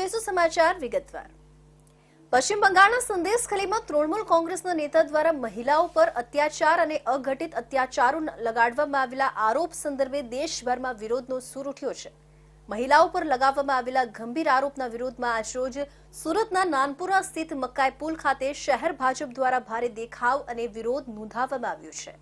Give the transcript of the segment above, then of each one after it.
જોઈશું સમાચાર વિગતવાર। પશ્ચિમ બંગાળના સંદેશખાલીમાં તૃણમૂલ કોંગ્રેસના નેતા દ્વારા મહિલાઓ પર અત્યાચાર અને અઘટિત અત્યાચારો લગાડવામાં આવેલા આરોપ સંદર્ભે દેશભરમાં વિરોધનો સૂર ઉઠ્યો છે। મહિલાઓ પર લગાવવામાં આવેલા ગંભીર આરોપના વિરોધમાં આજરોજ સુરતના નાનપુરા સ્થિત મકાઈ પુલ ખાતે શહેર ભાજપ દ્વારા ભારે દેખાવ અને વિરોધ નોંધાવવામાં આવ્યો છે।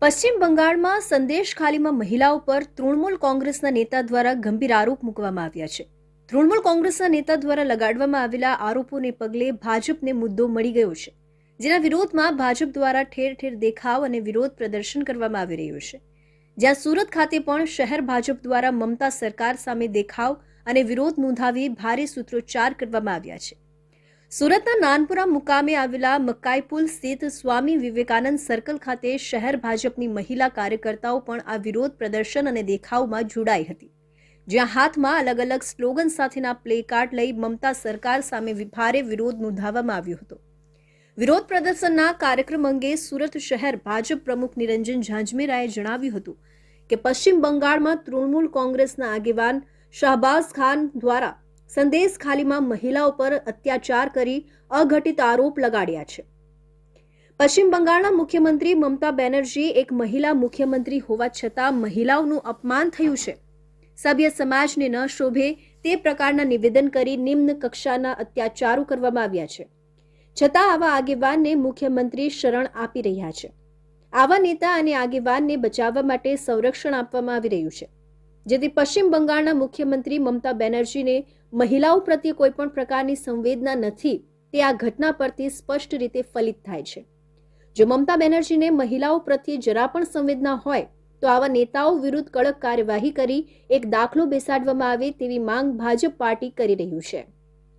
પશ્ચિમ બંગાળમાં સંદેશખાલીમાં મહિલાઓ પર તૃણમૂલ કોંગ્રેસના નેતા દ્વારા ગંભીર આરોપ મૂકવામાં આવ્યા છે। તૃણમૂલ કોંગ્રેસના નેતા દ્વારા લગાડવામાં આવેલા આરોપોને પગલે ભાજપને મુદ્દો મળી ગયો છે, જેના વિરોધમાં ભાજપ દ્વારા ઠેર ઠેર દેખાવ અને વિરોધ પ્રદર્શન કરવામાં આવી રહ્યું છે। જ્યાં સુરત ખાતે પણ શહેર ભાજપ દ્વારા મમતા સરકાર સામે દેખાવ અને વિરોધ નોંધાવી ભારે સૂત્રોચ્ચાર કરવામાં આવ્યા છે। સુરતના નાનપુરા મુકામે આવેલા મકાઈ પુલ સ્થિત સ્વામી વિવેકાનંદ સર્કલ ખાતે શહેર ભાજપની મહિલા કાર્યકર્તાઓ પણ આ વિરોધ પ્રદર્શન અને દેખાવમાં જોડાઈ હતી, જ્યાં હાથમાં અલગ અલગ સ્લોગન સાથેના પ્લેકાર્ડ લઈ મમતા સરકાર સામે ભારે વિરોધ નોંધાવવામાં આવ્યો હતો। વિરોધ પ્રદર્શનના કાર્યક્રમ અંગે સુરત શહેર ભાજપ પ્રમુખ નિરંજન ઝાંઝમેરાએ જણાવ્યું હતું કે પશ્ચિમ બંગાળમાં તૃણમૂલ કોંગ્રેસના આગેવાન શાહબાઝ ખાન દ્વારા સંદેશખાલીમાં મહિલાઓ પર અત્યાચાર કરી અઘટિત આરોપ લગાડ્યા છે। પશ્ચિમ બંગાળના મુખ્યમંત્રી મમતા બેનર્જી એક મહિલા મુખ્યમંત્રી હોવા છતાં મહિલાઓનું અપમાન થયું છે। સભ્ય સમાજને ન શોભે તે પ્રકારના નિવેદન કરી નિમ્ન કક્ષાના અત્યાચારો કરવામાં આવ્યા છે, છતાં આવા આગેવાનને મુખ્યમંત્રી શરણ આપી રહ્યા છે। આવા નેતા અને આગેવાનને બચાવવા માટે સંરક્ષણ આપવામાં આવી રહ્યું છે, જેથી પશ્ચિમ બંગાળના મુખ્યમંત્રી મમતા બેનર્જીને મહિલાઓ પ્રત્યે કોઈપણ પ્રકારની સંવેદના નથી તે આ ઘટના પરથી સ્પષ્ટ રીતે ફલિત થાય છે। જો મમતા બેનર્જીને મહિલાઓ પ્રત્યે જરા પણ સંવેદના હોય તો આવા નેતાઓ વિરુદ્ધ કડક કાર્યવાહી કરી એક દાખલો બેસાડવામાં આવે તેવી માંગ ભાજપ પાર્ટી કરી રહ્યું છે।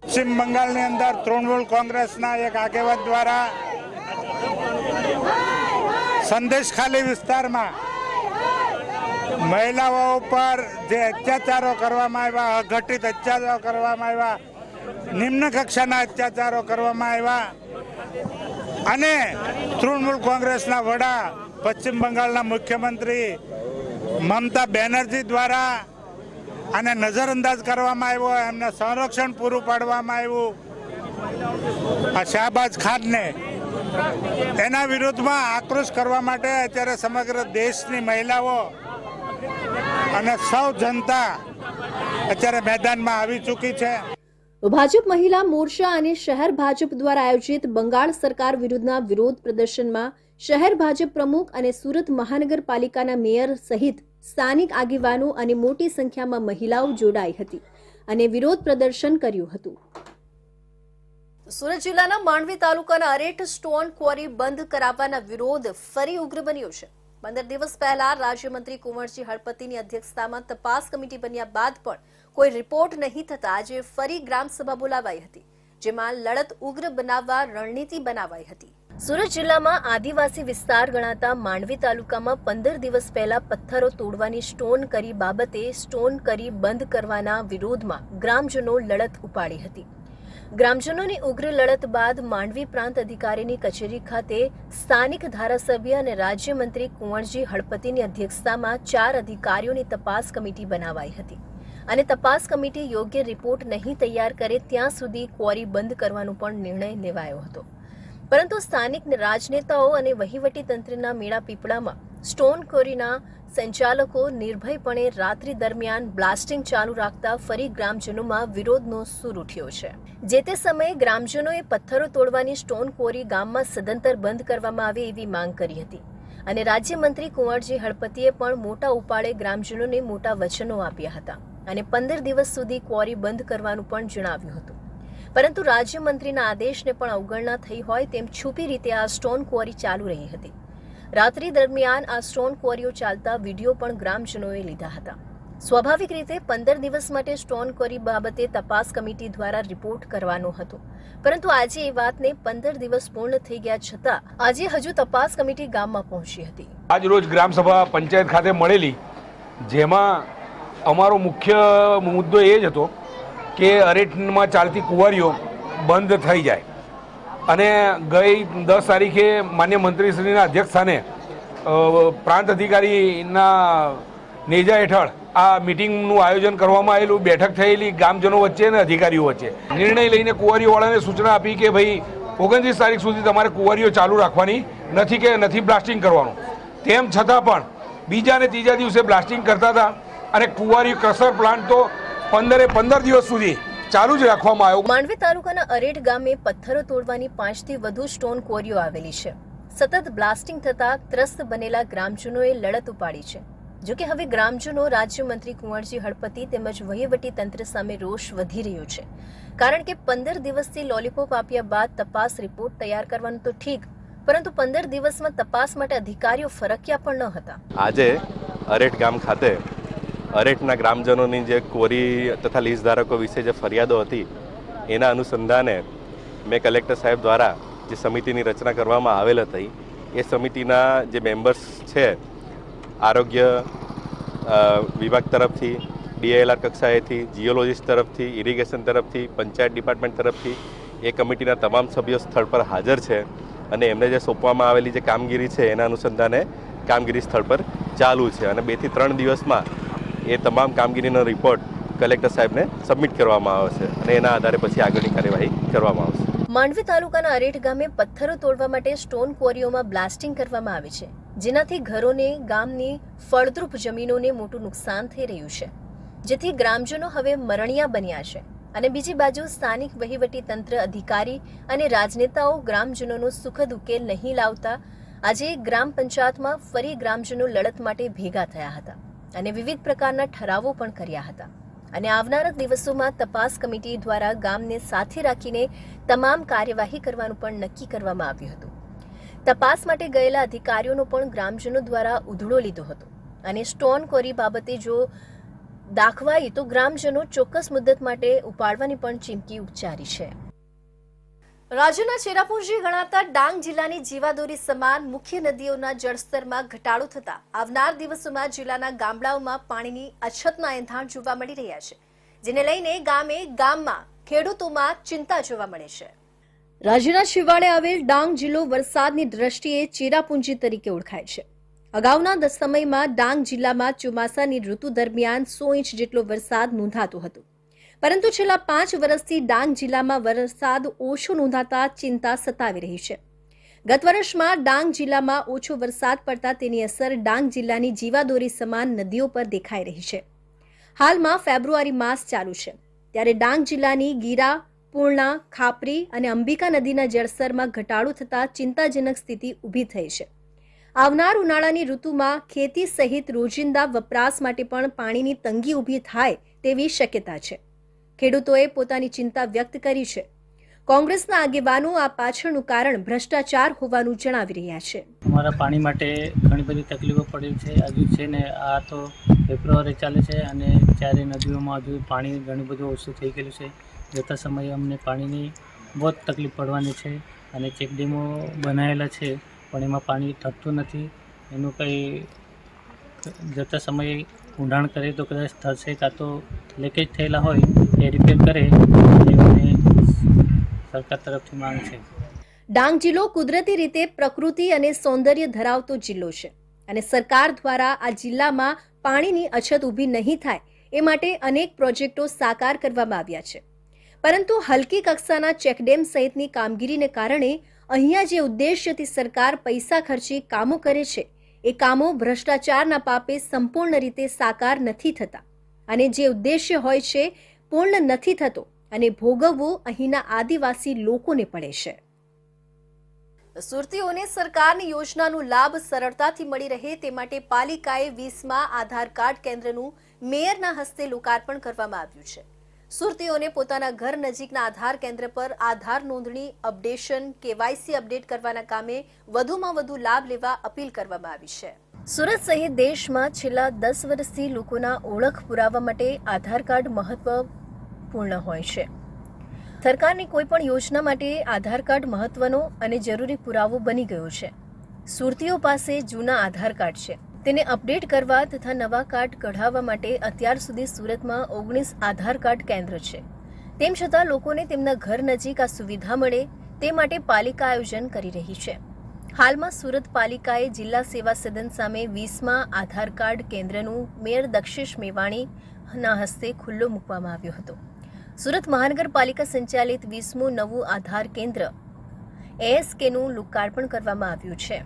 પશ્ચિમ બંગાળની અંદર તૃણમૂલ કોંગ્રેસના એક આગેવાન દ્વારા સંદેશખાલી વિસ્તારમાં મહિલાઓ પર જે અત્યાચારો કરવામાં આવ્યા, અઘટિત અત્યાચારો કરવામાં આવ્યા, નિમ્ન કક્ષાના અત્યાચારો કરવામાં આવ્યા અને તૃણમૂલ કોંગ્રેસના વડા પશ્ચિમ બંગાળના મુખ્યમંત્રી મમતા બેનર્જી દ્વારા આને નજરઅંદાજ કરવામાં આવ્યો, એમને સંરક્ષણ પૂરું પાડવામાં આવ્યું। આ શાહબાઝ ખાનને એના વિરુદ્ધમાં આક્રોશ કરવા માટે અત્યારે સમગ્ર દેશની મહિલાઓ અને સૌ જનતા અત્યારે મેદાનમાં આવી ચૂકી છે। ભાજપ મહિલા મોરચા અને શહેર ભાજપ દ્વારા આયોજિત બંગાળ સરકાર વિરુદ્ધના વિરોધ પ્રદર્શનમાં શહેર ભાજપ પ્રમુખ અને સુરત મહાનગરપાલિકાના મેયર સહિત સ્થાનિક આગેવાનો અને મોટી સંખ્યામાં મહિલાઓ જોડાઈ હતી અને વિરોધ પ્રદર્શન કર્યું હતું। સુરત જિલ્લાના માંડવી તાલુકાના અરેઠ સ્ટોન ક્વોરી બંધ કરાવવાના વિરોધ ફરી ઉગ્ર બન્યો છે। 15 દિવસ પહેલા રાજ્યમંત્રી કુંવરજી હળપતિની અધ્યક્ષતામાં તપાસ કમિટી બન્યા બાદ પણ કોઈ રિપોર્ટ નહીં થતા આજે ફરી ગ્રામસભા બોલાવાઈ હતી, જેમાં લડત ઉગ્ર બનાવવા રણનીતિ બનાવાઈ હતી। સુરત જિલ્લામાં આદિવાસી વિસ્તાર ગણાતા માંડવી તાલુકામાં 15 દિવસ પહેલા પથ્થરો તોડવાની સ્ટોન કરી બાબતે સ્ટોન કરી બંધ કરવાના વિરોધમાં ગ્રામજનો લડત ઉપાડી હતી। ગ્રામજનોની ઉગ્ર લડત બાદ માંડવી પ્રાંત અધિકારીની કચેરી ખાતે સ્થાનિક ધારાસભ્ય અને રાજ્યમંત્રી કુંવરજી હળપતિની અધ્યક્ષતામાં 4 અધિકારીઓની તપાસ કમિટી બનાવાઈ હતી અને તપાસ કમિટી યોગ્ય રિપોર્ટ નહીં તૈયાર કરે ત્યાં સુધી ક્વોરી બંધ કરવાનો પણ નિર્ણય લેવાયો હતો, પરંતુ સ્થાનિક રાજનેતાઓ અને વહીવટી તંત્રના મેળા પીપળામાં સ્ટોન ક્વોરીના સંચાલકો નિર્ભયપણે રાત્રિ દરમિયાન બ્લાસ્ટિંગ ચાલુ રાખતા ફરી ગ્રામજનોમાં વિરોધનો સૂર ઉઠ્યો છે। જે તે સમયે ગ્રામજનોએ પથ્થરો તોડવાની સ્ટોન ક્વોરી ગામમાં સદંતર બંધ કરવામાં આવે એવી માંગ કરી હતી અને રાજ્યમંત્રી કુંવરજી હળપતિએ પણ મોટા ઉપાડે ગ્રામજનોને મોટા વચનો આપ્યા હતા અને 15 દિવસ સુધી ક્વોરી બંધ કરવાનું પણ જણાવ્યું હતું, પરંતુ રાજ્યમંત્રીના આદેશને પણ અવગણના થઈ હોય તેમ છુપી રીતે આ સ્ટોન ક્વોરી ચાલુ રહી હતી। રાત્રિ દરમિયાન આ સ્ટોન ક્વોરીઓ ચાલતા વિડીયો પણ ગ્રામજનોએ લીધા હતા। સ્વાભાવિક રીતે 15 દિવસ માટે સ્ટોન ક્વોરી બાબતે તપાસ કમિટી દ્વારા રિપોર્ટ કરવાનો હતો, પરંતુ આજે એ વાતને 15 દિવસ પૂર્ણ થઈ ગયા છતાં આજે હજુ તપાસ કમિટી ગામમાં પહોંચી હતી। આજ રોજ ગ્રામસભા પંચાયત ખાતે મળેલી, જેમાં અમારો મુખ્ય મુદ્દો એ જ હતો કે અરેઠમાં ચાલતી કુંવારીઓ બંધ થઈ જાય અને ગઈ 10 તારીખે માન્ય મંત્રીશ્રીના અધ્યક્ષસ્થાને પ્રાંત અધિકારીના નેજા હેઠળ આ મિટિંગનું આયોજન કરવામાં આવેલું, બેઠક થયેલી ગામજનો વચ્ચે અને અધિકારીઓ વચ્ચે. નિર્ણય લઈને કુંવારીઓવાળાને સૂચના આપી કે ભાઈ 29 તારીખ સુધી તમારે કુંવારીઓ ચાલુ રાખવાની નથી કે નથી બ્લાસ્ટિંગ કરવાનું. તેમ છતાં પણ બીજા અને ત્રીજા દિવસે બ્લાસ્ટિંગ કરતા હતા અને કુંવારી ક્રશર પ્લાન્ટ તો 15 દિવસ સુધી ચાલુ જ રાખવામાં આવ્યો. માંડવી તાલુકાના અરેઠ ગામે પથ્થરો તોડવાની 5થી વધુ સ્ટોન ક્વોરીઓ આવેલી છે. સતત બ્લાસ્ટિંગ થતા ત્રસ્ત બનેલા ગ્રામજનોએ લડત ઉપાડી છે. જોકે હવે ગ્રામજનો રાજ્યમંત્રી કુંવરજી હળપતિ તેમજ વહીવટી તંત્ર સામે રોષ વધી રહ્યો છે, કારણ કે 15 દિવસથી લોલીપોપ આપ્યા બાદ તપાસ રિપોર્ટ તૈયાર કરવાનું તો ઠીક, પરંતુ 15 દિવસમાં તપાસ માટે અધિકારીઓ ફરક્યા પણ ન હતા. આજે અરેઠ ગામ ખાતે અરેઠના ગ્રામજનોની જે ક્વોરી તથા લીઝ ધારકો વિશે જે ફરિયાદો હતી એના અનુસંધાને મેં કલેક્ટર સાહેબ દ્વારા જે સમિતિની રચના કરવામાં આવેલ હતી એ સમિતિના જે મેમ્બર્સ છે આરોગ્ય વિભાગ તરફથી, DILR કક્ષાએથી, જીઓલોજીસ્ટ તરફથી, ઇરિગેશન તરફથી, પંચાયત ડિપાર્ટમેન્ટ તરફથી એ કમિટીના તમામ સભ્યો સ્થળ પર હાજર છે અને એમને જે સોંપવામાં આવેલી જે કામગીરી છે એના અનુસંધાને કામગીરી સ્થળ પર ચાલુ છે અને 2 થી 3 દિવસમાં એ તમામ કામગીરીનો રિપોર્ટ કલેક્ટર સાહેબને સબમિટ કરવામાં આવશે અને એના આધારે પછી આગળની કાર્યવાહી કરવામાં આવશે. માંડવી તાલુકાના અરેઠ ગામે પથ્થરો તોડવા માટે સ્ટોન ક્વોરીઓમાં બ્લાસ્ટિંગ કરવામાં આવે છે, જેનાથી ઘરોને, ગામની ફળદ્રુપ જમીનોને મોટું નુકસાન થઈ રહ્યું છે, જેથી ગ્રામજનો હવે મરણિયા બન્યા છે. અને બીજી બાજુ સ્થાનિક વહીવટી તંત્ર, અધિકારી અને રાજનેતાઓ ગ્રામજનોનો સુખદ ઉકેલ નહીં લાવતા આજે ગ્રામ પંચાયતમાં ફરી ગ્રામજનો લડત માટે ભેગા થયા હતા અને વિવિધ પ્રકારના ઠરાવો પણ કર્યા હતા. અને આવનારા દિવસોમાં તપાસ કમિટી દ્વારા ગામને સાથે રાખીને તમામ કાર્યવાહી કરવાનું પણ નક્કી કરવામાં આવ્યું હતું. તપાસ માટે ગયેલા અધિકારીઓનો પણ ગ્રામજનો દ્વારા ઉધડો લીધો હતો અને સ્ટોન ક્વોરી બાબતે જો દાખવાઈ તો ગ્રામજનો ચોક્કસ મુદ્દત માટે ઉપાડવાની પણ ચીમકી ઉચ્ચારી છે. રાજ્યના ચેરાપુંજી ગણાતા ડાંગ જિલ્લાની જીવાદોરી સમાન મુખ્ય નદીઓના જળસ્તરમાં ઘટાડો થતા આવનાર દિવસોમાં જિલ્લાના ગામડાઓમાં પાણીની અછતના એંધાણ જોવા મળી રહ્યા છે, જેને લઈને ગામમાં ખેડૂતોમાં ચિંતા જોવા મળે છે. રાજ્યના છેવાડે આવેલ ડાંગ જિલ્લો વરસાદની દ્રષ્ટિએ ચેરાપુંજી તરીકે ઓળખાય છે. અગાઉના સમયમાં ડાંગ જિલ્લામાં ચોમાસાની ઋતુ દરમિયાન 100 ઇંચ જેટલો વરસાદ નોંધાતો હતો, પરંતુ છેલ્લા 5 વર્ષથી ડાંગ જિલ્લામાં વરસાદ ઓછો નોંધાતા ચિંતા સતાવી રહી છે. ગત વર્ષમાં ડાંગ જિલ્લામાં ઓછો વરસાદ પડતા તેની અસર ડાંગ જિલ્લાની જીવાદોરી સમાન નદીઓ પર દેખાઈ રહી છે. હાલમાં ફેબ્રુઆરી માસ ચાલુ છે, ત્યારે ડાંગ જિલ્લાની ગીરા, પૂર્ણા, ખાપરી અને અંબિકા નદીના જળસ્તરમાં ઘટાડો થતા ચિંતાજનક સ્થિતિ ઊભી થઈ છે. આવનાર ઉનાળાની ઋતુમાં ખેતી સહિત રોજિંદા વપરાશ માટે પણ પાણીની તંગી ઊભી થાય તેવી શક્યતા છે. ખેડૂતોએ પોતાની ચિંતા વ્યક્ત કરી છે. કોંગ્રેસના આગેવાનો આ પાછળનું કારણ ભ્રષ્ટાચાર હોવાનું જણાવી રહ્યા છે. અમારા પાણી માટે ઘણી બધી તકલીફો પડી છે. હજુ છે ને આ તો ફેબ્રુઆરી ચાલે છે અને ચારે નદીઓમાં હજુ પાણી ઘણું બધું ઓછું થઈ ગયેલું છે. જતા સમયે અમને પાણીની બહુ તકલીફ પડવાની છે અને ચેકડેમો બનાવેલા છે પણ એમાં પાણી થતું નથી. એનું કંઈ જતા સમયે ઊંડાણ કરે તો કદાચ થશે, કાં તો લીકેજ થયેલા હોય એ રિપેર કરે એવી સરકાર તરફથી માંગ છે. ડાંગ જિલ્લો કુદરતી રીતે પ્રકૃતિ અને સૌંદર્ય ધરાવતો જિલ્લો છે અને સરકાર દ્વારા આ જિલ્લામાં પાણીની અછત ઊભી નહીં થાય એ માટે અનેક પ્રોજેક્ટો સાકાર કરવામાં આવ્યા છે, પરંતુ હલકી કક્ષાના ચેકડેમ સહિતની કામગીરીને કારણે અહીંયા જે ઉદ્દેશ્યથી સરકાર પૈસા ખર્ચી કામો કરે છે એ કામો ભ્રષ્ટાચારના પાપે સંપૂર્ણ રીતે સાકાર નથી થતા અને જે ઉદ્દેશ્ય હોય છે પૂર્ણ નથી થતો અને ભોગવવું અહીંના આદિવાસી લોકોને પડે છે. સુરતીઓને સરકારની યોજનાનો લાભ સરળતાથી મળી રહે તે માટે પાલિકાએ 20મા આધાર કાર્ડ કેન્દ્રનું મેયરના હસ્તે લોકાર્પણ કરવામાં આવ્યું છે. સુરતીઓને પોતાના ઘર નજીકના આધાર કેન્દ્ર પર આધાર નોંધણી, અપડેશન, KYC અપડેટ કરવાના કામે વધુમાં વધુ લાભ લેવા અપીલ કરવામાં આવી છે. સુરત સહિત દેશમાં છેલ્લા 10 વર્ષથી લોકોના ઓળખ પુરાવા માટે આધાર કાર્ડ મહત્વપૂર્ણ હોય છે. સરકારની કોઈ પણ યોજના માટે આધાર કાર્ડ મહત્વનો અને જરૂરી પુરાવો બની ગયો છે. સુરતીઓ પાસે જૂના આધાર કાર્ડ છે, તેને અપડેટ કરવા તથા નવા કાર્ડ કઢાવવા માટે અત્યાર સુધી સુરતમાં 19 આધાર કાર્ડ કેન્દ્ર છે. તેમ છતાં લોકોને તેમના ઘર નજીક આ સુવિધા મળે તે માટે પાલિકા આયોજન કરી રહી છે. હાલમાં સુરત પાલિકાએ જિલ્લા સેવા સદન સામે 20મા આધાર કાર્ડ કેન્દ્રનું મેયર દક્ષિશ મેવાણીના હસ્તે ખુલ્લો મૂકવામાં આવ્યો હતો. સુરત મહાનગરપાલિકા સંચાલિત 20મું નવું આધાર કેન્દ્ર ASKનું લોકાર્પણ કરવામાં આવ્યું છે.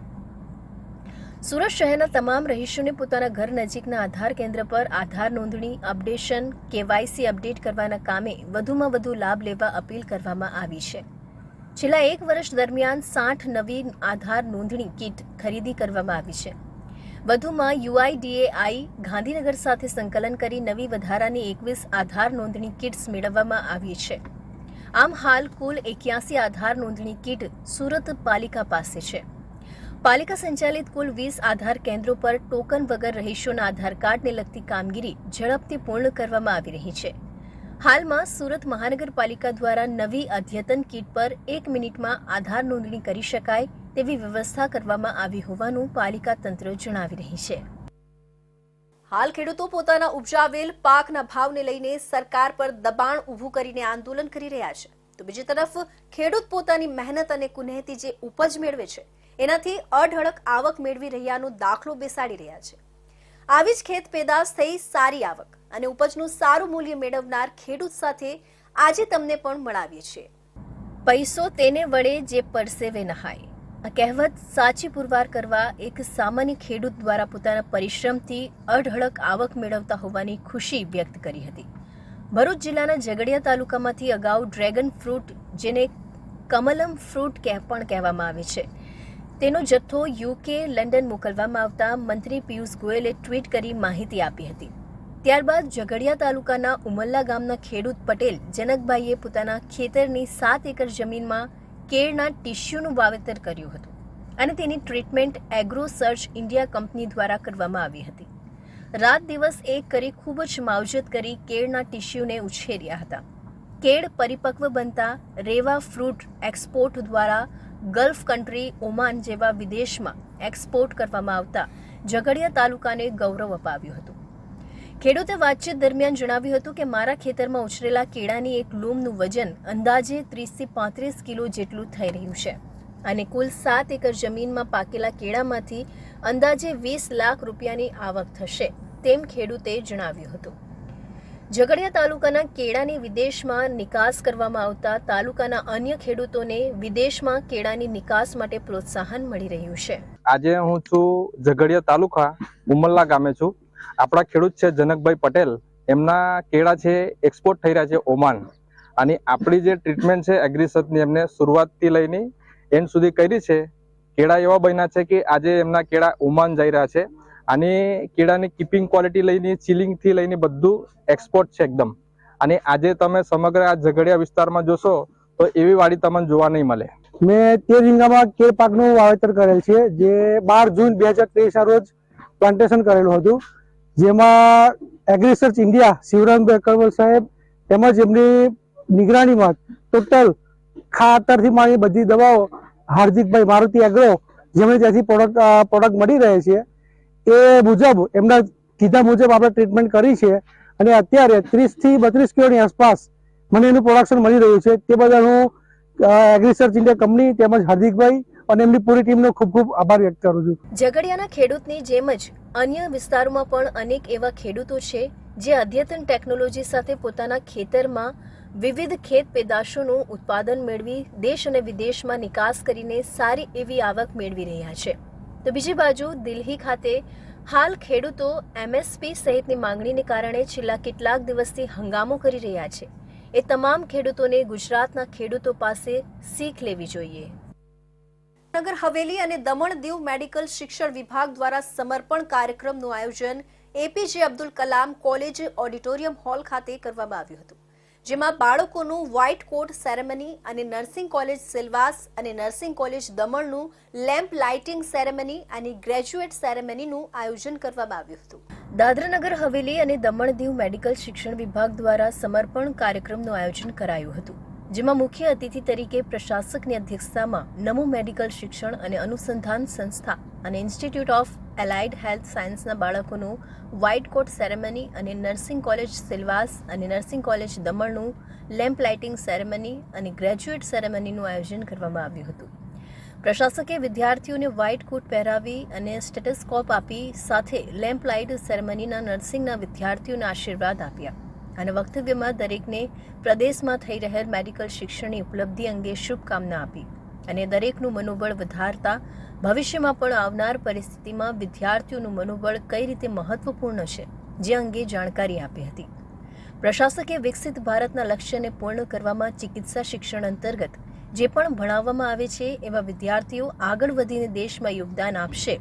સુરત શહેરના તમામ રહીશોને પોતાના ઘર નજીકના આધાર કેન્દ્ર પર આધાર નોંધણી, અપડેશન, KYC અપડેટ કરવાના કામે વધુમાં વધુ લાભ લેવા અપીલ કરવામાં આવી છે. છેલ્લા 1 વર્ષ દરમિયાન 60 નવી આધાર નોંધણી કીટ ખરીદી કરવામાં આવી છે. વધુમાં UIDAI ગાંધીનગર સાથે સંકલન કરી નવી વધારાની 21 આધાર નોંધણી કિટ્સ મેળવવામાં આવી છે. આમ હાલ કુલ 81 આધાર નોંધણી કીટ સુરત પાલિકા પાસે છે. પાલિકા સંચાલિત કુલ 20 આધાર કેન્દ્રો પર ટોકન વગર રહીશોના આધાર કાર્ડને લગતી કામગીરી ઝડપથી પૂર્ણ કરવામાં આવી રહી છે. હાલમાં સુરત મહાનગરપાલિકા દ્વારા નવી અદ્યતન કીટ પર 1 મિનિટમાં આધાર નોંધણી કરી શકાય તેવી વ્યવસ્થા કરવામાં આવી હોવાનું પાલિકા તંત્ર જણાવી રહી છે. હાલ ખેડૂતો પોતાના ઉપજાવેલ પાકના ભાવને લઈને સરકાર પર દબાણ ઊભું કરીને આંદોલન કરી રહ્યા છે, તો બીજી તરફ ખેડૂત પોતાની મહેનત અને કુનેહથી જે ઉપજ મેળવે છે એનાથી અઢળક આવક મેળવી રહ્યાનો દાખલો બેસાડી રહ્યા છે. આવી જ ખેત પેદાશ થઈ સારી આવક અને ઉપજનું સારું મૂલ્ય મેળવનાર ખેડૂત સાથે આજે તમને પણ મળાવીએ છીએ. પૈસો તેને વડે જે પરસેવે નહાય, આ કહેવત સાચી પુરવાર કરવા એક સામાન્ય ખેડૂત દ્વારા પોતાના પરિશ્રમથી અઢળક આવક મેળવતા હોવાની ખુશી વ્યક્ત કરી હતી. ભરૂચ જિલ્લાના ઝઘડિયા તાલુકામાંથી અગાઉ ડ્રેગન ફ્રૂટ, જેને કમલમ ફ્રૂટ પણ કહેવામાં આવે છે, તેનો જથ્થો UK, લંડન મોકલવામાં આવતા મંત્રી પિયુષ ગોયલે ટ્વીટ કરી માહિતી આપી હતી. ત્યારબાદ ઝઘડિયા તાલુકાના ઉમલ્લા ગામના ખેડૂત પટેલ જનકભાઈએ પોતાના ખેતરની 7 એકર જમીનમાં કેળના ટીસ્યુનું વાવેતર કર્યું હતું અને તેની treatment agro search India company દ્વારા કરવામાં આવી હતી. રાત દિવસ એક કરી ખૂબ જ માવજત કરી કેળના ટીસ્યુને ઉછેર્યા હતા. કેળ પરિપક્વ બનતા રેવા ફ્રૂટ એક્સપોર્ટ દ્વારા ગલ્ફ કન્ટ્રી ઓમાન જેવા વિદેશમાં એક્સપોર્ટ કરવામાં આવતા ઝઘડિયા તાલુકાને ગૌરવ અપાવ્યું હતું. ખેડૂતે વાતચીત દરમિયાન જણાવ્યું હતું કે મારા ખેતરમાં ઉછરેલા કેળાની એક લૂમનું વજન અંદાજે 30 થી 35 કિલો જેટલું થઈ રહ્યું છે અને કુલ 7 એકર જમીનમાં પાકેલા કેળામાંથી અંદાજે 20 લાખ રૂપિયાની આવક થશે તેમ ખેડૂતે જણાવ્યું હતું. ઝઘડિયા તાલુકાના કેળાની વિદેશમાં નિકાસ કરવામાં આવતા તાલુકાના અન્ય ખેડૂતોને વિદેશમાં કેળાની નિકાસ માટે પ્રોત્સાહન મળી રહ્યું છે. આજે હું છું ઝઘડિયા તાલુકા ઉમલ્લા ગામે છું. આપણા ખેડૂત છે જનકભાઈ પટેલ, એમના કેળા છે એક્સપોર્ટ થઈ રહ્યા છે ઓમાન, અને આપણી જે ટ્રીટમેન્ટ છે એગ્રીસર્ચની એમને શરૂઆતથી લઈને એન્ડ સુધી કરી છે. કેળા એવા બન્યા છે કે આજે એમના કેળા ઓમાન જઈ રહ્યા છે અને કેળાની કીપિંગ ક્વોલિટી લઈને ચિલિંગથી લઈને બધું એક્સપોર્ટ છે એકદમ. અને આજે તમે સમગ્ર આ ઝઘડિયા વિસ્તારમાં જોશો તો એવી વાડી તમને જોવા નહીં મળે. મેં 13 વીઘામાં કેળ પાકનું વાવેતર કરેલ છે, જે 12 જૂન 2023 રોજ પ્લાન્ટેશન કરેલું હતું, જેમાં એગ્રીસર્ચ ઇન્ડિયા શિવરામભાઈ અકરવલ સાહેબ તેમજ એમની નિગરાણીમાં ટોટલ ખાતરથી માંડી બધી દવાઓ હાર્દિકભાઈ મારુતિ એગ્રો જેમણે ત્યાંથી પ્રોડક્ટ મળી રહે છે એ મુજબ એમના કીધા મુજબ આપણે ટ્રીટમેન્ટ કરી છે અને અત્યારે 30 થી 32 કિલોની આસપાસ મને એનું પ્રોડક્શન મળી રહ્યું છે. તે બદલ હું એગ્રીસર્ચ ઇન્ડિયા કંપની તેમજ હાર્દિકભાઈ અને એમની પૂરી ટીમનો ખૂબ ખૂબ આભાર વ્યક્ત કરું છું. ઝઘડિયાના ખેડૂતની જેમ જ અન્ય વિસ્તારોમાં પણ અનેક એવા ખેડૂતો છે જે અદ્યતન ટેકનોલોજી સાથે પોતાના ખેતરમાં વિવિધ ખેત પેદાશોનું ઉત્પાદન મેળવી દેશ અને વિદેશમાં નિકાસ કરીને સારી એવી આવક મેળવી રહ્યા છે. તો બીજી બાજુ દિલ્હી ખાતે હાલ ખેડૂતો MSP સહિતની માંગણીને કારણે છેલ્લા કેટલાક દિવસથી હંગામો કરી રહ્યા છે. એ તમામ ખેડૂતોને ગુજરાતના ખેડૂતો પાસે શીખ લેવી જોઈએ. નગર હવેલી અને દમણ દીવ મેડિકલ શિક્ષણ વિભાગ દ્વારા સમર્પણ કાર્યક્રમનું આયોજન APJ Abdul Kalam college auditorium hall ખાતે કરવામાં આવ્યું હતું, જેમાં બાળકોનું વ્હાઇટ કોટ સેરેમની અને નર્સિંગ કોલેજ સિલવાસ અને નર્સિંગ કોલેજ દમણનું લેમ્પ લાઇટિંગ સેરેમની અને ગ્રેજ્યુએટ સેરેમનીનું આયોજન કરવામાં આવ્યું હતું. દાદરા નગર હવેલી અને દમણ દીવ મેડિકલ શિક્ષણ વિભાગ દ્વારા સમર્પણ કાર્યક્રમનું આયોજન કરાયું હતું, જેમાં મુખ્ય અતિથિ તરીકે પ્રશાસકની અધ્યક્ષતામાં નમો મેડિકલ શિક્ષણ અને અનુસંધાન સંસ્થા અને ઇન્સ્ટિટ્યૂટ ઓફ એલાઇડ હેલ્થ સાયન્સના બાળકોનું વ્હાઇટ કોટ સેરેમની અને નર્સિંગ કોલેજ સિલવાસ અને નર્સિંગ કોલેજ દમણનું લેમ્પ લાઇટિંગ સેરેમની અને ગ્રેજ્યુએટ સેરેમનીનું આયોજન કરવામાં આવ્યું હતું. પ્રશાસકે વિદ્યાર્થીઓને વ્હાઇટ કોટ પહેરાવી અને સ્ટેટસ્કોપ આપી સાથે લેમ્પ લાઇટ સેરેમનીના નર્સિંગના વિદ્યાર્થીઓને આશીર્વાદ આપ્યા અને વક્તવ્યમાં દરેકને પ્રદેશમાં થઈ રહેલ મેડિકલ શિક્ષણની ઉપલબ્ધિ અંગે શુભકામના આપી અને દરેકનું મનોબળ વધારતા ભવિષ્યમાં પણ આવનાર પરિસ્થિતિમાં વિદ્યાર્થીઓનું મનોબળ કઈ રીતે મહત્વપૂર્ણ છે જે અંગે જાણકારી આપી હતી. પ્રશાસકે વિકસિત ભારતના લક્ષ્યને પૂર્ણ કરવામાં ચિકિત્સા શિક્ષણ અંતર્ગત જે પણ ભણાવવામાં આવે છે એવા વિદ્યાર્થીઓ આગળ વધીને દેશમાં યોગદાન આપશે.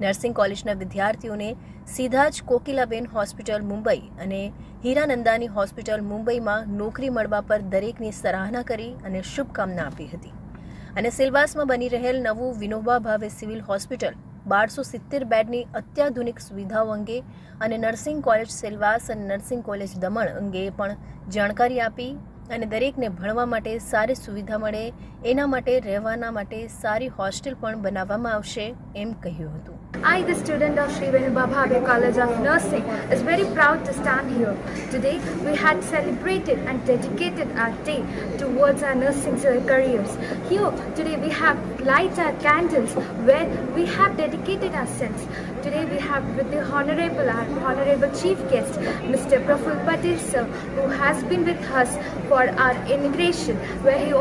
નર્સિંગ કોલેજના વિદ્યાર્થીઓને સીધા જ કોકિલાબેન હોસ્પિટલ મુંબઈ અને હીરાનંદાની હોસ્પિટલ મુંબઈમાં નોકરી મળવા પર દરેકની સરાહના કરી અને શુભકામના આપી હતી અને સિલવાસમાં બની રહેલ નવું વિનોબા ભાવે સિવિલ હોસ્પિટલ 1270 બેડની અત્યાધુનિક સુવિધાઓ અંગે અને નર્સિંગ કોલેજ સિલવાસ અને નર્સિંગ કોલેજ દમણ અંગે પણ જાણકારી આપી અને દરેકને ભણવા માટે સારી સુવિધા મળે એના માટે રહેવાના માટે સારી હોસ્ટેલ પણ બનાવવામાં આવશે એમ કહ્યું હતું. I, the student of Sri Venuba Bhave College of Nursing, is very proud to stand here. Today, we had celebrated and dedicated our day towards our nursing careers. Here, today we have lights our candles where we have dedicated ourselves. Today we have with the our honorable chief guest, Mr. Praful Patel sir, who has been with us for our inauguration, where he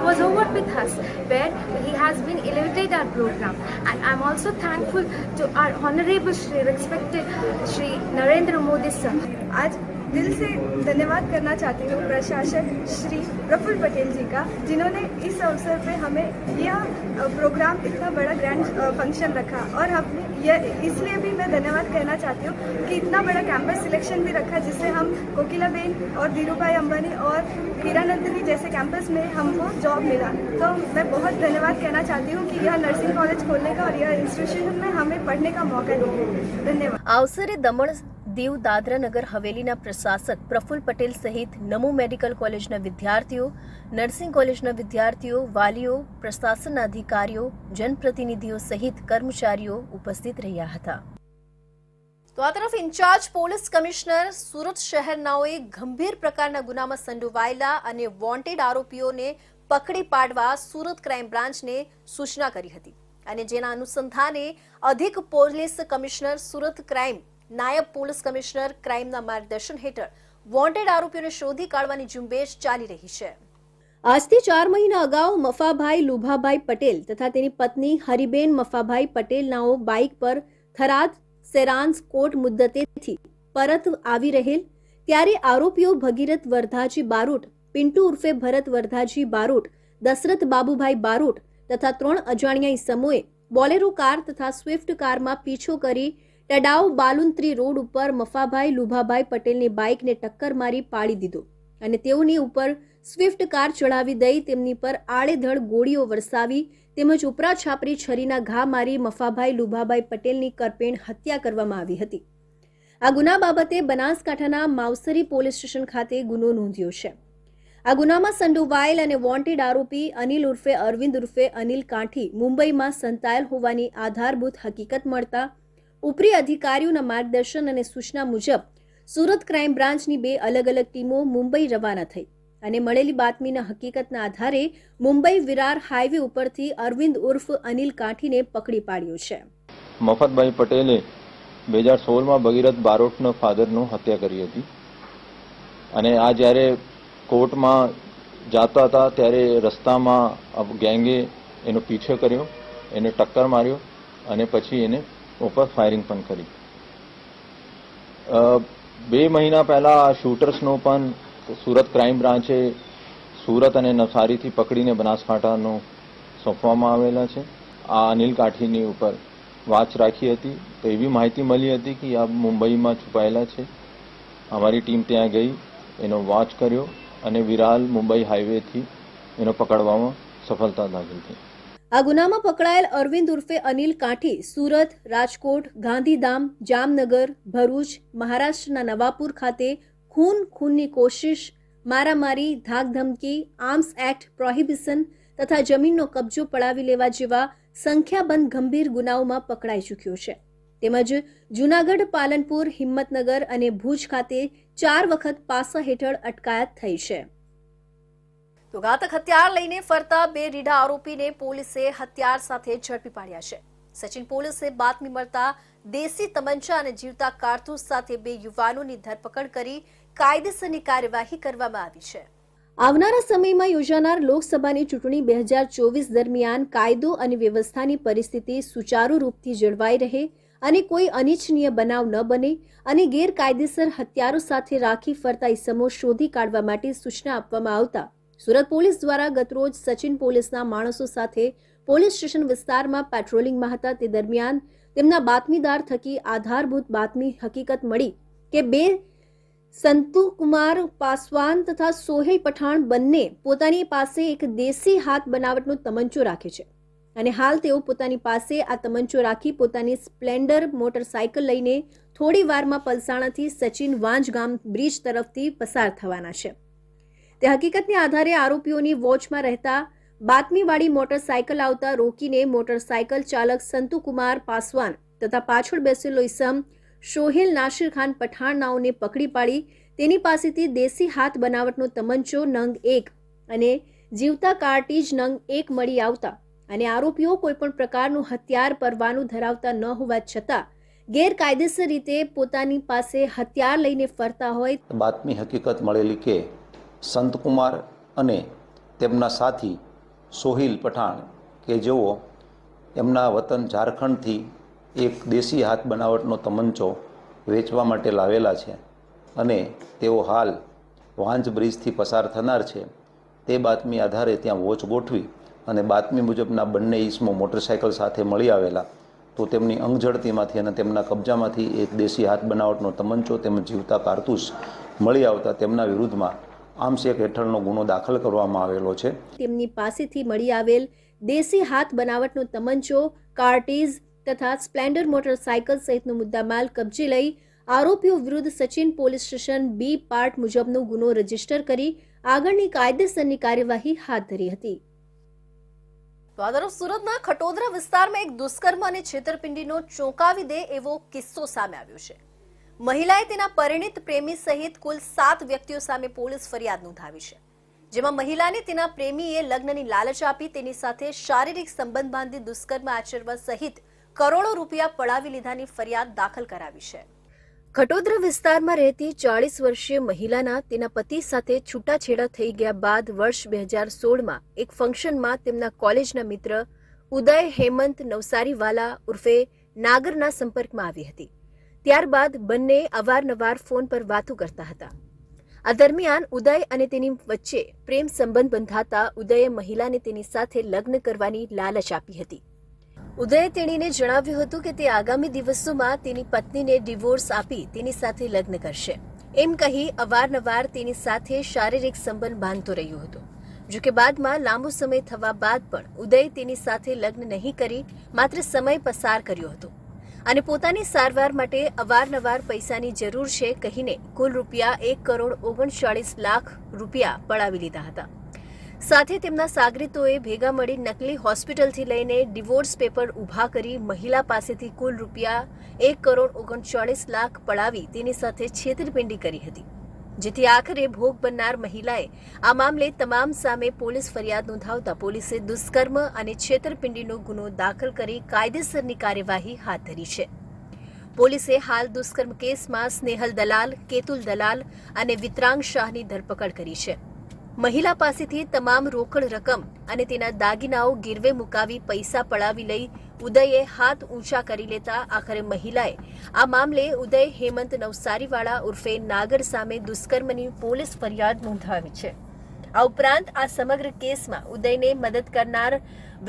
was over with us, where he has been elevated our program. And I'm also thankful to our honorable Shri respected Shri Narendra Modi sir. आज दिल से धन्यवाद करना चाहती हूँ प्रशासक श्री प्रफुल्ल पटेल जी का, जिन्होंने इस अवसर पे हमें यह प्रोग्राम इतना बड़ा ग्रैंड फंक्शन रखा और हमने यह इसलिए भी मैं धन्यवाद कहना चाहती हूँ कि इतना बड़ा कैंपस सिलेक्शन भी रखा जिससे हम कोकिलाबेन और धीरूभाई अंबानी और हीरानंदनी जैसे कैंपस में हमको जॉब मिला. तो मैं बहुत धन्यवाद कहना चाहती हूँ कि यह नर्सिंग कॉलेज खोलने का और यह इंस्टीट्यूशन में हमें पढ़ने का मौका दिया. धन्यवाद. આ અવસરે દમણ દીવ દાદરા નગર હવેલીના પ્રશાસક પ્રફુલ્લ પટેલ સહિત નમો મેડિકલ કોલેજના વિદ્યાર્થીઓ, નર્સિંગ કોલેજના વિદ્યાર્થીઓ, વાલીઓ, પ્રશાસનના અધિકારીઓ, જનપ્રતિનિધિઓ સહિત કર્મચારીઓ ઉપસ્થિત રહ્યા હતા. તો આ તરફ ઇન્ચાર્જ પોલીસ કમિશનર સુરત શહેરનાઓએ ગંભીર પ્રકારના ગુનામાં સંડોવાયેલા અને વોન્ટેડ આરોપીઓને પકડી પાડવા સુરત ક્રાઇમ બ્રાન્ચને સૂચના કરી હતી અને જેના અનુસંધાને અધિક પોલીસ કમિશનર સુરત ક્રાઇમ, નાયબ પોલીસ કમિશનર ક્રાઇમના માર્ગદર્શન હેઠળ વોન્ટેડ આરોપીઓને શોધી કાઢવાની ઝુંબેશ ચાલી રહી છે. આજથી 4 મહિના અગાઉ મફાભાઈ લુભાભાઈ પટેલ તથા તેની પત્ની હરિબેન મફાભાઈ પટેલ નાઓ બાઇક પર થરાદ સેરાન્સ કોટ મુદ્દતેથી પરત આવી રહેલ ત્યારે આરોપીઓ ભગીરથ વરધાજી બારોટ, પિન્ટુ ઉર્ફે ભરત વરધાજી બારોટ, દશરથ બાબુભાઈ બારોટ તથા 3 અજાણ્યા ઇસમોએ બોલેરો કાર તથા સ્વિફ્ટ કારમાં પીછો કરી ટડાવ બાલુંત્રી રોડ ઉપર મફાભાઈ લુભાભાઈ પટેલની બાઇકને ટક્કર મારી પાડી દીધો અને તેઓની ઉપર સ્વિફ્ટ કાર ચડાવી દઈ તેમની પર આડેધડ ગોળીઓ વરસાવી તેમજ ઉપરા છાપરી છરીના ઘા મારી મફાભાઈ લુભાભાઈ પટેલની કરપેણ હત્યા કરવામાં આવી હતી. આ ગુના બાબતે બનાસકાંઠાના માવસરી પોલીસ સ્ટેશન ખાતે ગુનો નોંધ્યો છે. આ ગુનામાં સંડોવાયેલ અને વોન્ટેડ આરોપી અનિલ ઉર્ફે અરવિંદ ઉર્ફે અનિલ કાંઠી મુંબઈમાં સંતાયેલ હોવાની આધારભૂત હકીકત મળતા ઉપરી અધિકારીઓના માર્ગદર્શન અને સૂચના મુજબ સુરત ક્રાઇમ બ્રાન્ચની 2 અલગ અલગ ટીમો મુંબઈ રવાના થઈ અને મળેલી બાતમીના હકીકતના આધારે મુંબઈ વિરાર હાઈવે ઉપરથી અરવિંદ ઉર્ફ અનિલ કાંઠીને પકડી પાડ્યો છે. મફતભાઈ પટેલે 2016માં ભગીરથ બારોટનો ફાધરનો હત્યા કરી હતી અને આ જ્યારે કોર્ટમાં જતા હતા ત્યારે રસ્તામાં ગેંગે એનો પીછો કર્યો, એને ટક્કર માર્યો અને પછી એને ઉપર ફાયરિંગ પણ કરી. 2 મહિના પહેલા આ શૂટર્સનો પણ સુરત ક્રાઇમ બ્રાન્ચે સુરત અને નવસારીથી પકડીને બનાસકાંઠાનો સોંપવામાં આવેલા છે. આ અનિલ કાઠીની ઉપર વાચ રાખી હતી તો એવી માહિતી મળી હતી કે આ મુંબઈમાં છુપાયેલા છે. અમારી ટીમ ત્યાં ગઈ, એનો વોચ કર્યો અને વિરાલ મુંબઈ હાઈવેથી એનો પકડવામાં સફળતા લાગી હતી. આ ગુનામાં પકડાયેલ અરવિંદ ઉર્ફે અનિલ કાંઠી સુરત, રાજકોટ, ગાંધીધામ, જામનગર, ભરૂચ, મહારાષ્ટ્રના નવાપુર ખાતે ખૂનની કોશિશ, મારામારી, ધાકધમકી, આર્મ્સ એક્ટ પ્રોહિબિશન તથા જમીનનો કબજો પડાવી લેવા જેવા સંખ્યાબંધ ગંભીર ગુનાઓમાં પકડાઈ ચૂક્યો છે. તેમજ જૂનાગઢ, પાલનપુર, હિંમતનગર અને ભુજ ખાતે 4 વખત પાસા હેઠળ અટકાયત થઈ છે. તો ઘાતક હથિયાર લઈને ફરતા બે રીઢા આરોપીને પોલીસે હથિયાર સાથે ઝડપી પાડ્યા છે. સચિન પોલીસે બાતમી મળતા દેશી તમંચા અને જીવતા કારતૂસ સાથે બે યુવાનોની ધરપકડ કરી કાયદેસરની કાર્યવાહી કરવામાં આવી છે. આવનારા સમયમાં યોજાનાર લોકસભાની ચૂંટણી 2024 દરમિયાન કાયદો અને વ્યવસ્થાની પરિસ્થિતિ સુચારુ રૂપથી જળવાઈ રહે અને કોઈ અનિચ્છનીય બનાવ ન બને અને ગેરકાયદેસર હથિયારો સાથે રાખી ફરતા ઇસમો શોધી કાઢવા માટે સૂચના આપવામાં આવતા સુરત પોલીસ દ્વારા ગતરોજ સચિન પોલીસના માણસો સાથે પોલીસ સ્ટેશન વિસ્તારમાં પેટ્રોલિંગમાં હતા. તે દરમિયાન તેમના બાતમીદાર થકી આધારભૂત બાતમી હકીકત મળી કે બે સંતુકુમાર પાસવાન તથા સોહેલ પઠાણ બંને પોતાની પાસે એક દેશી હાથ બનાવટનો તમંચો રાખે છે અને હાલ તેઓ પોતાની પાસે આ તમંચો રાખી પોતાની સ્પ્લેન્ડર મોટરસાયકલ લઈને થોડી વારમાં પલસાણાથી સચિન વાંજગામ બ્રિજ તરફથી પસાર થવાના છે. તે હકીકતને આધારે આરોપીઓની વોચમાં રહેતા બાતમીવાળી મોટરસાયકલ આવતા રોકીને મોટરસાયકલ ચાલક સંતુકુમાર પાસવાન તથા પાછળ બેસેલો ઇસમ સોહેલ નાસિર ખાન પઠાણ નાઓને પકડી પાડી તેની પાસેથી દેશી હાથ બનાવટનો તમંચો નંગ 1 અને જીવતા કાર્ટીજ નંગ 1 મળી આવતા અને આરોપીઓ કોઈપણ પ્રકારનું હથિયાર પરવાનું ધરાવતા ન હોવા છતાં ગેરકાયદેસર રીતે પોતાની પાસે હથિયાર લઈને ફરતા હોય. બાતમી હકીકત મળેલી કે સંતકુમાર અને તેમના સાથી સોહિલ પઠાણ કે જેઓ એમના વતન ઝારખંડથી એક દેશી હાથ બનાવટનો તમંચો વેચવા માટે લાવેલા છે અને તેઓ હાલ વાંજ બ્રિજથી પસાર થનાર છે. તે બાતમી આધારે ત્યાં વોચ ગોઠવી અને બાતમી મુજબના બંને ઈસમો મોટરસાયકલ સાથે મળી આવેલા તો તેમની અંગઝડતીમાંથી અને તેમના કબજામાંથી એક દેશી હાથ બનાવટનો તમંચો તેમજ જીવતા કારતૂસ મળી આવતા તેમના વિરુદ્ધમાં આર્મ્સ એક્ટ હેઠળનો ગુનો દાખલ કરવામાં આવેલો છે. તેમની પાસેથી મળી આવેલ દેશી હાથ બનાવટનો તમંચો, કાર્ટીઝ તથા સ્પ્લેન્ડર મોટરસાયકલ સહિતનો મુદ્દામાલ કબજે લઈ આરોપીઓ વિરુદ્ધ સચિન પોલીસ સ્ટેશન બી પાર્ટ મુજબનો ગુનો રજીસ્ટર કરી આગળની કાયદેસરની કાર્યવાહી હાથ ધરી હતી. તો આ તરફ સુરતના ખટોદરા વિસ્તારમાં એક દુષ્કર્મ અને છેતરપિંડીનો ચોંકાવી દે એવો કિસ્સો સામે આવ્યો છે. મહિલાએ તેના પરિણીત પ્રેમી સહિત કુલ 7 વ્યક્તિઓ સામે પોલીસ ફરિયાદ નોંધાવી છે, જેમાં મહિલાને તેના પ્રેમીએ લગ્નની લાલચ આપી તેની સાથે શારીરિક સંબંધ બાંધી દુષ્કર્મ આચરવા સહિત કરોડો રૂપિયા પડાવી લીધાની ફરિયાદ દાખલ કરાવી છે. ખટોદરા વિસ્તારમાં રહેતી 40 વર્ષીય મહિલાના તેના પતિ સાથે છૂટાછેડા થઈ ગયા બાદ વર્ષ 2016માં એક ફંક્શનમાં તેમના કોલેજના મિત્ર ઉદય હેમંત નવસારીવાલા ઉર્ફે નાગરના સંપર્કમાં આવી હતી. ત્યારબાદ બંને અવારનવાર ફોન પર વાતો કરતા હતા. આ દરમિયાન ઉદય અને તેની વચ્ચે પ્રેમ સંબંધ બંધાતા ઉદયે મહિલાને તેની સાથે લગ્ન કરવાની લાલચ આપી હતી. ઉદયે તેણીને જણાવ્યું હતું કે તે આગામી દિવસોમાં તેની પત્નીને ડિવોર્સ આપી તેની સાથે લગ્ન કરશે એમ કહી અવારનવાર તેની સાથે શારીરિક સંબંધ બાંધતો રહ્યો હતો. જોકે બાદમાં લાંબો સમય થવા બાદ પણ ઉદય તેની સાથે લગ્ન નહીં કરી માત્ર સમય પસાર કર્યો હતો અને પોતાની સારવાર માટે અવારનવાર પૈસાની જરૂર છે કહીને કુલ રૂપિયા 1,39 લાખ રૂપિયા પડાવી લીધા હતા. સાથે તેમના સાગરીતોએ ભેગા મળી નકલી હોસ્પિટલથી લઈને ડિવોર્સ પેપર ઊભા કરી મહિલા પાસેથી કુલ રૂપિયા 1,39 લાખ પડાવી તેની સાથે છેતરપિંડી કરી હતી, જેથી આખરે ભોગ બનનાર મહિલાએ આ મામલે તમામ સામે પોલીસ ફરિયાદ નોંધાવતા પોલીસે દુષ્કર્મ અને છેતરપિંડીનો ગુનો દાખલ કરી કાયદેસરની કાર્યવાહી હાથ ધરી છે. પોલીસે હાલ દુષ્કર્મ કેસમાં સ્નેહલ દલાલ, કેતુલ દલાલ અને વિતરાંગ શાહની ધરપકડ કરી છે. મહિલા પાસેથી તમામ રોકડ રકમ અને તેના દાગીનાઓ ગીરવે મુકાવી પૈસા પડાવી લઈ ઉદયે હાથ ઊંચા કરી લેતા આખરે મહિલાએ આ મામલે ઉદય હેમંત નવસારીવાળા ઉર્ફે નાગર સામે દુષ્કર્મની પોલીસ ફરિયાદ નોંધાવી છે. આ ઉપરાંત આ સમગ્ર કેસમાં ઉદયને મદદ કરનાર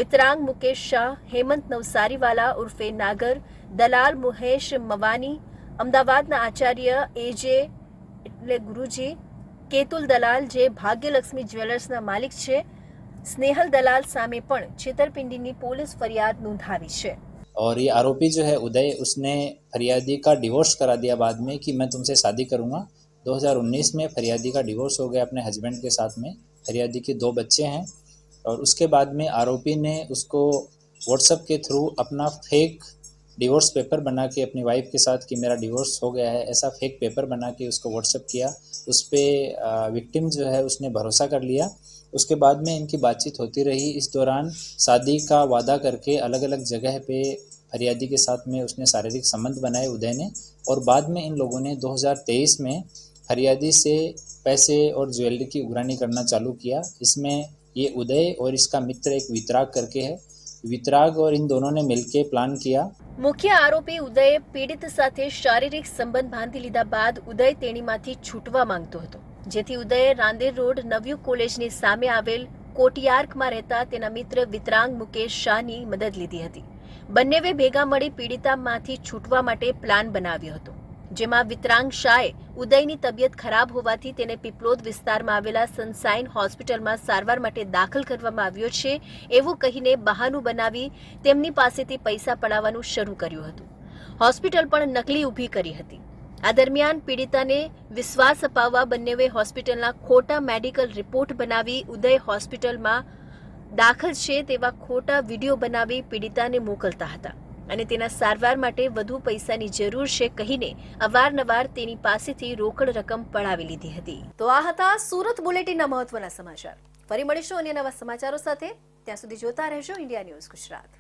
વિતરાંગ મુકેશ શાહ, હેમંત નવસારીવાલા ઉર્ફે નાગર, દલાલ મુહેશ મવાની, અમદાવાદના આચાર્ય એજે એટલે ગુરુજી, केतुल दलाल जे भाग्यलक्ष्मी ज्वेलर्सना मालिक छे, स्नेहल दलाल सामे पण छेतरपिंडीनी पुलिस फरियाद नोंधावी छे. और ये आरोपी जो है उदय, उसने फरियादी का डिवोर्स करा दिया बाद में कि मैं तुमसे शादी करूँगा. 2019 में फरियादी का डिवोर्स हो गया अपने हस्बैंड के साथ में. फरियादी के 2 बच्चे हैं और उसके बाद में आरोपी ने उसको व्हाट्सएप के थ्रू अपना फेक डिवोर्स पेपर बना के अपनी वाइफ के साथ कि मेरा डिवोर्स हो गया है ऐसा फेक पेपर बना के उसको व्हाट्सएप किया. उस पर विक्टिम जो है उसने भरोसा कर लिया उसके बाद में इनकी बातचीत होती रही। इस दौरान शादी का वादा करके अलग अलग जगह पे फरियादी के साथ में उसने शारीरिक संबंध बनाए उदय ने, और बाद में इन लोगों ने 2023 में फरियादी से पैसे और ज्वेलरी की उगरानी करना चालू किया। इसमें ये उदय और इसका मित्र एक वितराग करके है, वितराग और इन दोनों ने मिलकर प्लान किया। મુખ્ય આરોપી ઉદયે પીડિત સાથે શારીરિક સંબંધ બાંધી લીધા બાદ ઉદય તેણીમાંથી છૂટવા માંગતો હતો, જેથી ઉદયે રાંદેર રોડ નવયુગ કોલેજની સામે આવેલ કોટિયાર્કમાં રહેતા તેના મિત્ર વિતરાંગ મુકેશ શાહની મદદ લીધી હતી. બંનેવે ભેગા મળી પીડિતામાંથી છૂટવા માટે પ્લાન બનાવ્યો હતો, જેમાં વિતરાંગ શાહે ઉદયની તબિયત ખરાબ હોવાથી તેને પીપલોદ વિસ્તારમાં આવેલા સનસાઇન હોસ્પિટલમાં સારવાર માટે દાખલ કરવામાં આવ્યો છે એવું કહીને બહાનું બનાવી તેમની પાસેથી પૈસા પડાવવાનું શરૂ કર્યું હતું. હોસ્પિટલ પણ નકલી ઊભી કરી હતી. આ દરમિયાન પીડિતાને વિશ્વાસ અપાવવા બંનેવે હોસ્પિટલના ખોટા મેડિકલ રિપોર્ટ બનાવી ઉદય હોસ્પિટલમાં દાખલ છે તેવા ખોટા વિડીયો બનાવી પીડિતાને મોકલતા હતા અને તેના સારવાર માટે વધુ પૈસાની જરૂર છે કહીને અવારનવાર તેની પાસેથી રોકડ રકમ પડાવી લીધી હતી. તો આ હતા સુરત બુલેટિનના મહત્વના સમાચાર. ફરી મળીશું અન્ય નવા સમાચારો સાથે. ત્યાં સુધી જોતા રહેજો ઇન્ડિયા ન્યૂઝ ગુજરાત.